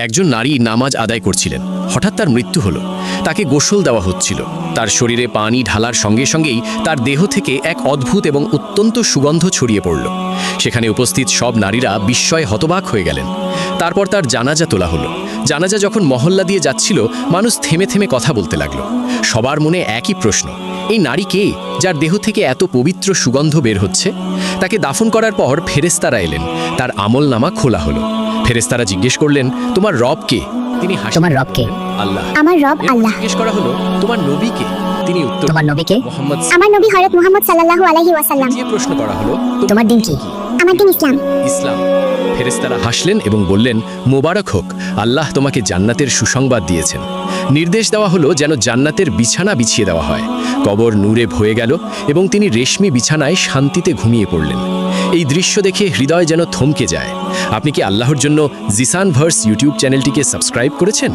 একজন নারী নামাজ আদায় করছিলেন। হঠাৎ তার মৃত্যু হলো। তাকে গোসল দেওয়া হচ্ছিল। তার শরীরে পানি ঢালার সঙ্গে সঙ্গেই তার দেহ থেকে এক অদ্ভুত এবং অত্যন্ত সুগন্ধ ছড়িয়ে পড়ল। সেখানে উপস্থিত সব নারীরা বিস্ময়ে হতবাক হয়ে গেলেন। তারপর তার জানাজা তোলা হলো। জানাজা যখন মহল্লা দিয়ে যাচ্ছিল, মানুষ থেমে থেমে কথা বলতে লাগলো। সবার মনে একই প্রশ্ন, এই নারী কে, যার দেহ থেকে এত পবিত্র সুগন্ধ বের হচ্ছে? তাকে দাফন করার পর ফেরেশতারা এলেন। তার আমলনামা খোলা হলো। ফেরেশতারা জিজ্ঞেস করলেন, তোমার রব কে? তিনি হাসলেন। তোমার রব কে? আল্লাহ। আমার রব এরপর আল্লাহ। জিজ্ঞেস করা হলো, তোমার নবী কে? তিনি উত্তর, তোমার নবী কে? মুহাম্মদ। আমার নবী হযরত মুহাম্মদ সাল্লাল্লাহু আলাইহি ওয়াসাল্লাম। যে প্রশ্ন করা হলো, তোমার দিন কি? আমার দিন ইসলাম। ইসলাম। ফেরেশতারা হাসলেন এবং বললেন, মোবারক হোক, আল্লাহ তোমাকে জান্নাতের সুসংবাদ দিয়েছেন। নির্দেশ দেওয়া হলো যেন জান্নাতের বিছানা বিছিয়ে দেওয়া হয়। কবর নূরে ভয়ে গেল এবং তিনি রেশমি বিছানায় শান্তিতে ঘুমিয়ে পড়লেন। এই দৃশ্য দেখে হৃদয় যেন থমকে যায়। আপনি কি আল্লাহর জন্য জিসান ভার্স ইউটিউব চ্যানেলটিকে সাবস্ক্রাইব করেছেন?